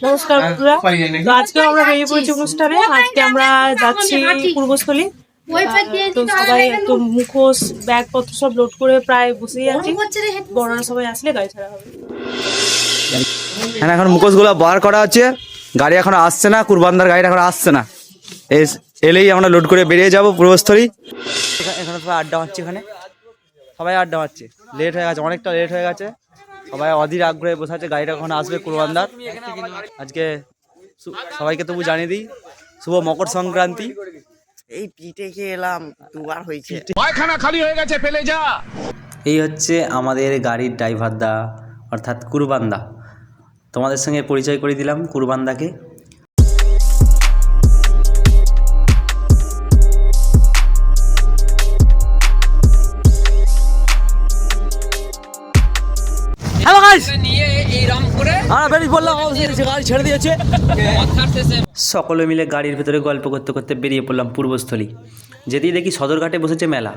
নমস্কার বন্ধুরা, তো আজকে আমরা বেরিয়ে পড়েছি অনুষ্ঠানে। আজকে আমরা যাচ্ছি পূর্বস্থলী। তো সবাই একদম মুখোশ ব্যাগপত্র সব লোড করে প্রায় বসেই আছি। বড়রা সবাই আসলে গাড়ি ছাড়া হবে। হ্যাঁ, এখন মুখোশগুলো বার করা হচ্ছে। গাড়ি এখন আসছে না, কুরবানদার গাড়িটা এখন আসছে না। এলেই আমরা লোড করে বেরিয়ে যাবো পূর্বস্থলী। এখানে সবাই আড্ডা মারছে, এখানে সবাই আড্ডা মারছে। লেট হয়ে গেছে, অনেকটা লেট হয়ে গেছে। সবাই অধীর আগ্রহে বসে আছে, গাড়িটা কখন আসবে কুরবানদার। আজকে সবাইকে তবু জানিয়ে দিই, শুভ মকর সংক্রান্তি। এই পিঠে খেয়ে এলাম, দুবার হয়েছে। পায়খানা খালি হয়ে গেছে, ফেলে যা। এই হচ্ছে আমাদের গাড়ির ড্রাইভার দা, অর্থাৎ কুরবানদা। তোমাদের সঙ্গে পরিচয় করে দিলাম কুরবানদাকে। হ্যালো গাইস, আমরা বেরিয়ে পড়লাম, গাড়ি ছেড়ে দিয়েছে। সকলে মিলে গাড়ির ভেতরে গল্প করতে করতে বেরিয়ে পড়লাম পূর্বস্থলী। যেতেই দেখি সদরঘাটে বসেছে মেলা।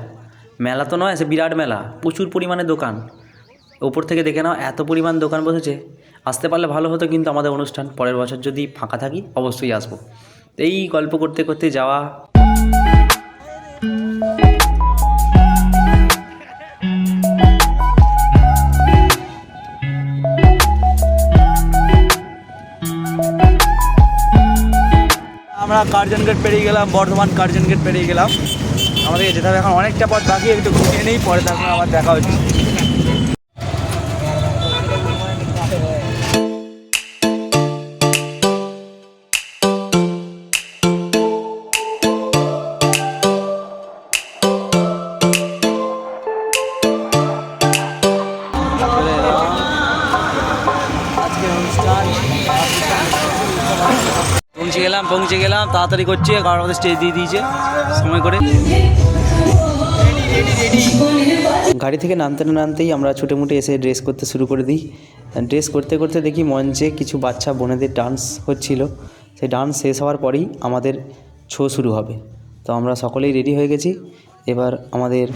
মেলা তো নয়, সে বিরাট মেলা, প্রচুর পরিমাণে দোকান। ওপর থেকে দেখে নাও, এত পরিমাণ দোকান বসেছে। আসতে পারলে ভালো হতো, কিন্তু আমাদের অনুষ্ঠান পরের বছর যদি ফাঁকা থাকি অবশ্যই আসবো। এই গল্প করতে করতে যাওয়া। আমরা কার্জন গেট পেরিয়ে গেলাম, বর্ধমান কার্জন গেট পেরিয়ে গেলাম। আমাদেরকে যেতে হবে, এখন অনেকটা পথ বাকি, একটু ঘুরিয়ে নেই, পরে তারপর আবার দেখা হচ্ছে। পৌঁছে গেলাম, তাড়াতাড়ি করছে, কারণ আমাদের স্টেজ দিয়ে দিয়েছে সময় করে। গাড়ি থেকে নামতে না নামতেই আমরা ছুটে মুটে এসে ড্রেস করতে শুরু করে দিই। ড্রেস করতে করতে দেখি মঞ্চে কিছু বাচ্চা বোনেদের ডান্স হচ্ছিল। সেই ডান্স শেষ হওয়ার পরেই আমাদের শো শুরু হবে। তো আমরা সকলেই রেডি হয়ে গেছি, এবার আমাদের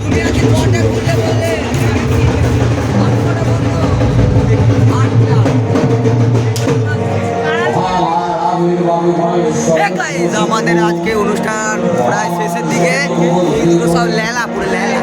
আমাদের আজকে অনুষ্ঠান প্রায় শেষের দিকে, সব লেলা পুরো লেলা।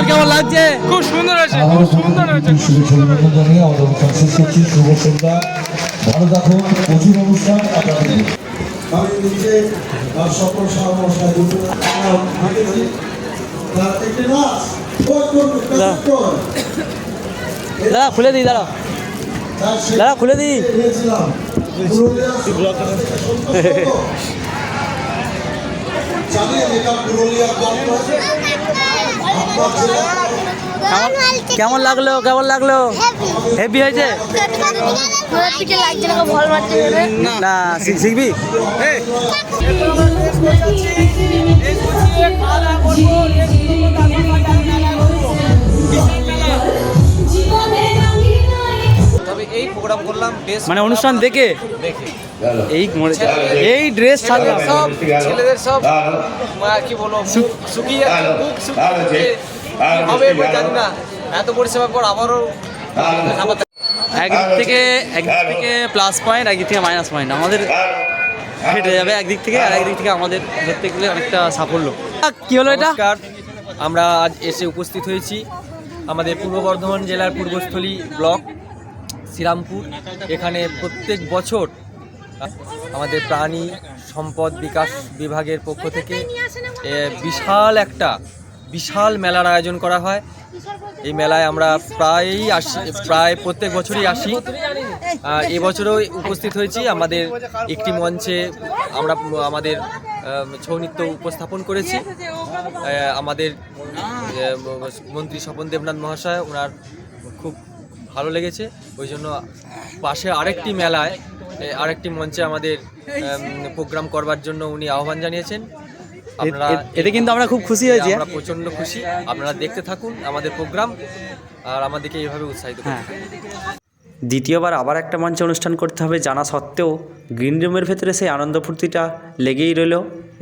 কেমন লাগছে? খুব সুন্দর আছে, খুব সুন্দর আছে। ভালো থাকুন, প্রচুর অনুষ্ঠান আপনাদের। আমি নিজে সকল সমস্যা দাদা খুলে দিই, দাদা দাদা খুলে দিই। কেমন লাগলো? কেমন লাগলো? হেভি হয়েছে না? শিখবি? এই প্রোগ্রাম করলাম মানে অনুষ্ঠান দেখে এই ড্রেস ছাড়লাম, সব ছেলেদের সব কি বলবো, শুকিয়ে বুক শুকিয়ে হবে জানি না। এত পরিষেবার পর আবারও একদিক থেকে প্লাস পয়েন্ট, একদিক থেকে মাইনাস পয়েন্ট। আমাদের হেঁটে যাবে একদিক থেকে, আর একদিক থেকে আমাদের ধরতে গেলে অনেকটা সাফল্য। কি হলো এটা? আমরা আজ এসে উপস্থিত হয়েছি আমাদের পূর্ব বর্ধমান জেলার পূর্বস্থলী ব্লক শ্রীরামপুর। এখানে প্রত্যেক বছর আমাদের প্রাণী সম্পদ বিকাশ বিভাগের পক্ষ থেকে বিশাল মেলার আয়োজন করা হয়। এই মেলায় আমরা প্রায় প্রত্যেক বছরই আসি। এবছরও উপস্থিত হয়েছি। আমাদের একটি মঞ্চে আমরা আমাদের ছৌ নৃত্য উপস্থাপন করেছি। আমাদের মন্ত্রী স্বপন দেবনাথ মহাশয়, ওনার খুব ভালো লেগেছে। ওই জন্য পাশে আরেকটি মেলায় আরেকটি মঞ্চে আমাদের প্রোগ্রাম করবার জন্য উনি আহ্বান জানিয়েছেন। আপনারা এতে কিন্তু আমরা খুব খুশি হয়েছি। আমরা প্রচণ্ড খুশি। আপনারা দেখতে থাকুন আমাদের প্রোগ্রাম আর আমাদেরকে এইভাবে উৎসাহিত করুন। দ্বিতীয়বার আবার একটা মঞ্চে অনুষ্ঠান করতে হবে জানা সত্ত্বেও গ্রিন রুমের ভেতরে সেই আনন্দ ফুর্তিটা লেগেই রইল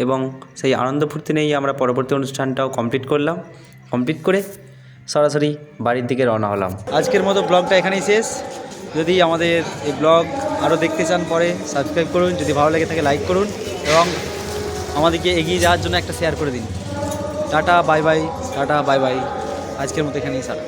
এবং সেই আনন্দ ফুর্তি নিয়েই আমরা পরবর্তী অনুষ্ঠানটাও কমপ্লিট করলাম। কমপ্লিট করে সরাসরি বাড়ির দিকে রওনা হলাম। আজকের মতো ব্লগটা এখানেই শেষ। যদি আমাদের এই ব্লগ আরও দেখতে চান পরে সাবস্ক্রাইব করুন, যদি ভালো লেগে থাকে লাইক করুন এবং আমাদেরকে এগিয়ে যাওয়ার জন্য একটা শেয়ার করে দিন। Tata bye bye, tata bye bye. আজকের মতো এখানেই সারা।